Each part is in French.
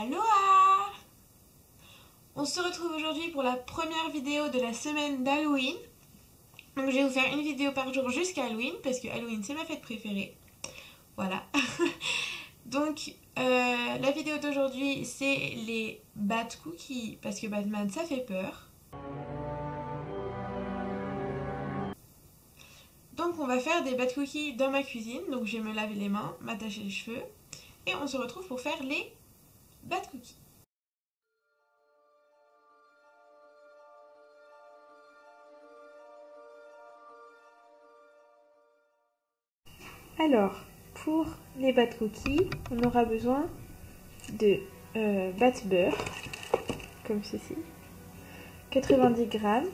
Aloha! On se retrouve aujourd'hui pour la première vidéo de la semaine d'Halloween. Donc je vais vous faire une vidéo par jour jusqu'à Halloween, parce que Halloween c'est ma fête préférée. Voilà. Donc la vidéo d'aujourd'hui c'est les Bat Cookies, parce que Batman ça fait peur. Donc on va faire des Bat Cookies dans ma cuisine, donc je vais me laver les mains, m'attacher les cheveux, et on se retrouve pour faire les Bat Cookies. Alors, pour les Bat Cookies, on aura besoin de bat beurre, comme ceci, 90 grammes.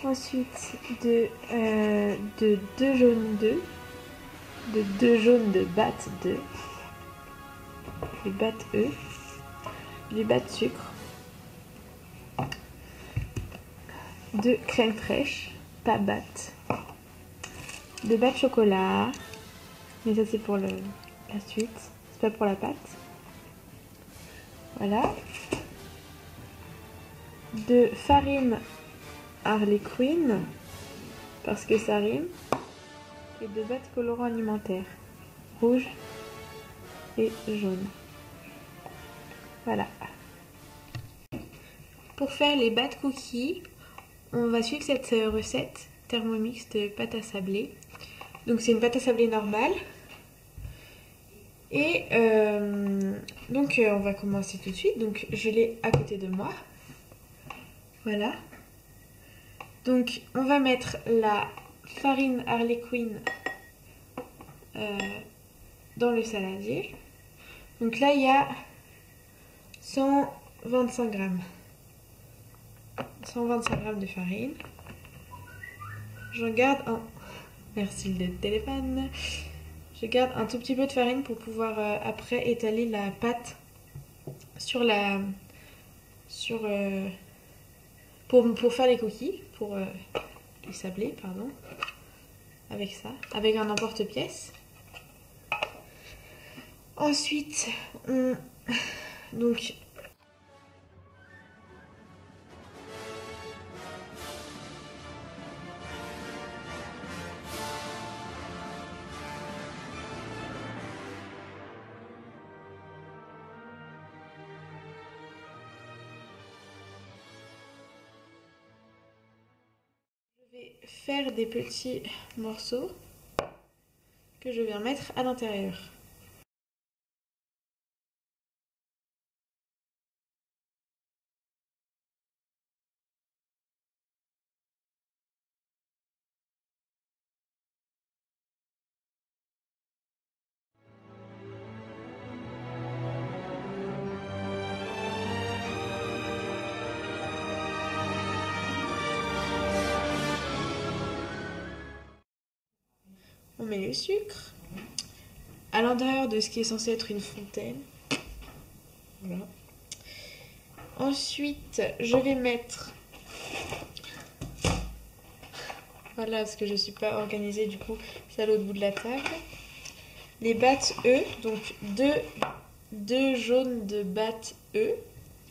Ensuite, de 2 jaunes d'œufs, de 2 jaunes de bat d'œufs, du bat œufs, du bat sucre, de crème fraîche, pas bat, de bat chocolat, mais ça c'est pour la suite, c'est pas pour la pâte. Voilà. De farine Harlequin, parce que ça rime, et de bat colorant alimentaire, rouge et jaune. Voilà. Pour faire les Bat Cookies, on va suivre cette recette Thermomix de pâte à sabler. Donc c'est une pâte à sabler normale. Et donc on va commencer tout de suite. Donc je l'ai à côté de moi. Voilà. Donc on va mettre la farine Harlequin dans le saladier. Donc là il y a 125 grammes. 125 grammes de farine. Je garde un... Merci le téléphone. Je garde un tout petit peu de farine pour pouvoir après étaler la pâte sur la... pour faire les cookies, pour les sablés, pardon. Avec ça, avec un emporte-pièce. Ensuite, donc... Je vais faire des petits morceaux que je vais mettre à l'intérieur. On met le sucre à l'intérieur de ce qui est censé être une fontaine. Voilà. Ensuite, je vais mettre... Voilà, parce que je ne suis pas organisée, du coup, c'est à l'autre bout de la table. Les bat œufs, donc deux jaunes de bat œufs.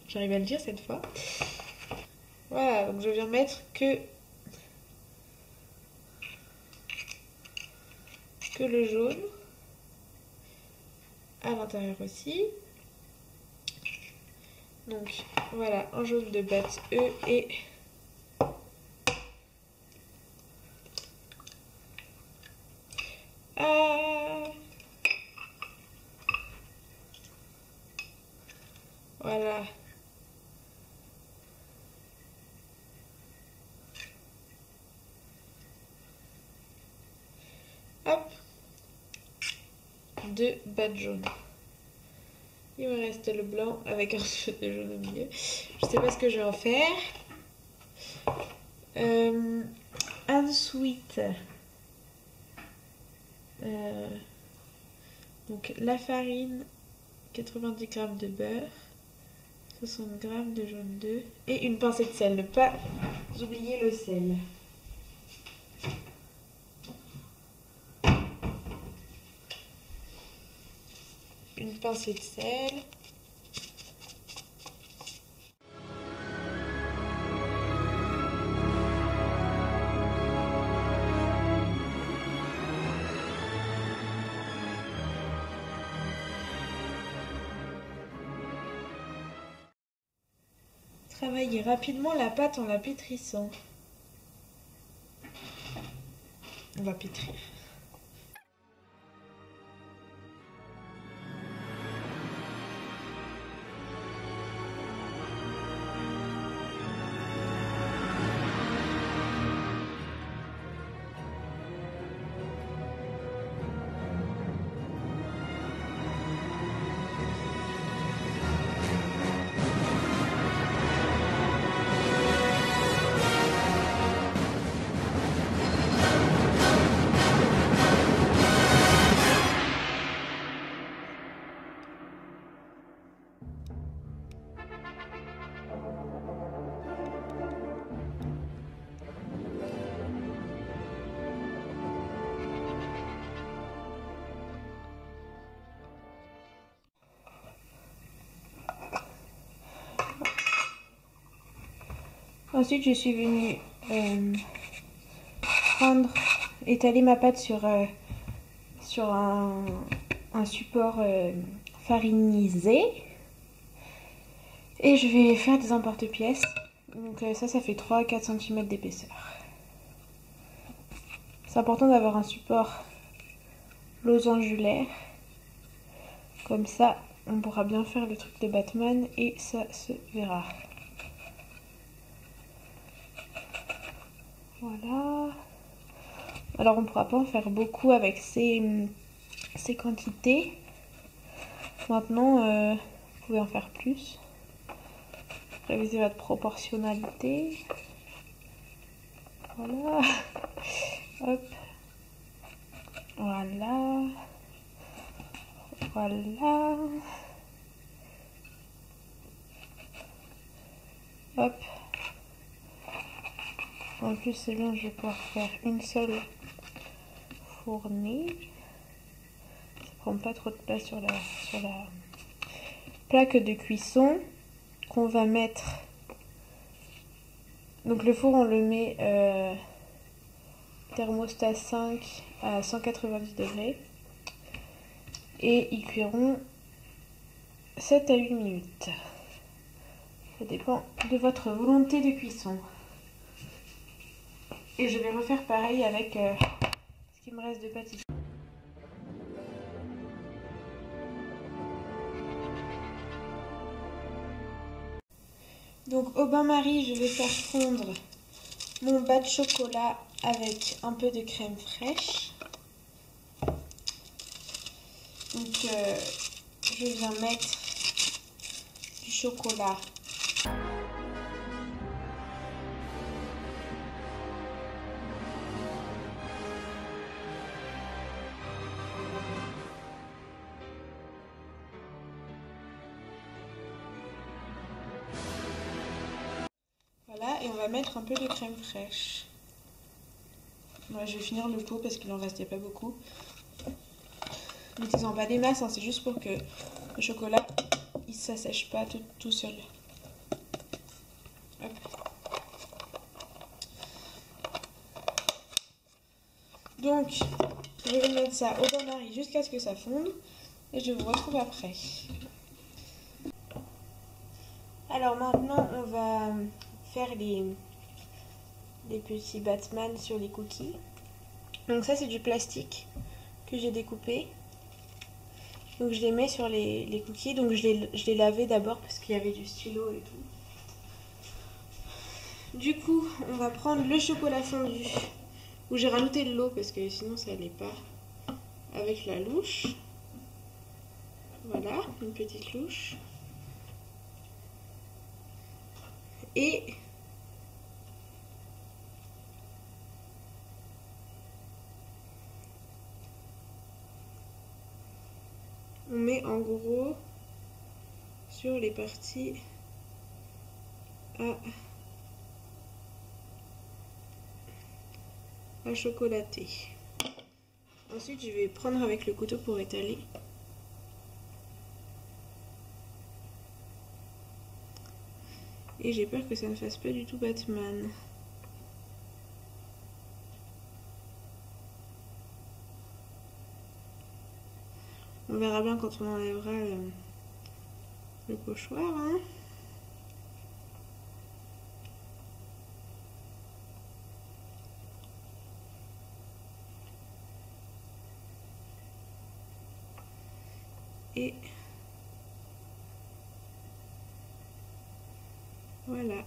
J'arrive à le dire cette fois. Voilà, donc je viens mettre que le jaune à l'intérieur aussi. Donc voilà, un jaune de bat œufs et voilà. Hop. 2 bats jaunes. Il me reste le blanc avec un peu de jaune au milieu. Je sais pas ce que je vais en faire. Ensuite, donc la farine, 90 g de beurre, 60 g de jaune d'œuf et une pincée de sel. Ne pas oublier le sel. Une pincée de sel. travailler rapidement la pâte en la pétrissant. On va pétrir. Ensuite, je suis venue étaler ma pâte sur un support farinisé. Et je vais faire des emporte-pièces. Donc ça fait 3 à 4 cm d'épaisseur. C'est important d'avoir un support losangulaire. Comme ça, on pourra bien faire le truc de Batman et ça se verra. Voilà. Alors on ne pourra pas en faire beaucoup avec ces quantités. Maintenant, vous pouvez en faire plus. Révisez votre proportionnalité. Voilà. Hop. Voilà. Voilà. Hop. En plus, c'est bien, je vais pouvoir faire une seule fournée. Ça prend pas trop de place sur la plaque de cuisson qu'on va mettre. Donc le four, on le met thermostat 5 à 190 degrés. Et ils cuiront 7 à 8 minutes. Ça dépend de votre volonté de cuisson. Et je vais refaire pareil avec ce qui me reste de pâtisserie. Donc au bain-marie, je vais faire fondre mon bas de chocolat avec un peu de crème fraîche. Donc je viens mettre du chocolat. Voilà, et on va mettre un peu de crème fraîche. Ouais, je vais finir le pot parce qu'il en restait pas beaucoup. Mettez-en pas des masses, hein, c'est juste pour que le chocolat il s'assèche pas tout seul. Hop. Donc, je vais mettre ça au bain-marie jusqu'à ce que ça fonde et je vous retrouve après. Alors maintenant, on va faire les petits Batman sur les cookies. Donc ça, c'est du plastique que j'ai découpé. Donc je les mets sur les cookies. Donc je les lavais d'abord parce qu'il y avait du stylo et tout. Du coup, on va prendre le chocolat fondu. Où j'ai rajouté de l'eau parce que sinon ça n'allait pas. Avec la louche. Voilà, une petite louche. Et on met en gros sur les parties à chocolater. Ensuite, je vais prendre avec le couteau pour étaler. Et j'ai peur que ça ne fasse pas du tout Batman. On verra bien quand on enlèvera le pochoir. Hein. Et voilà.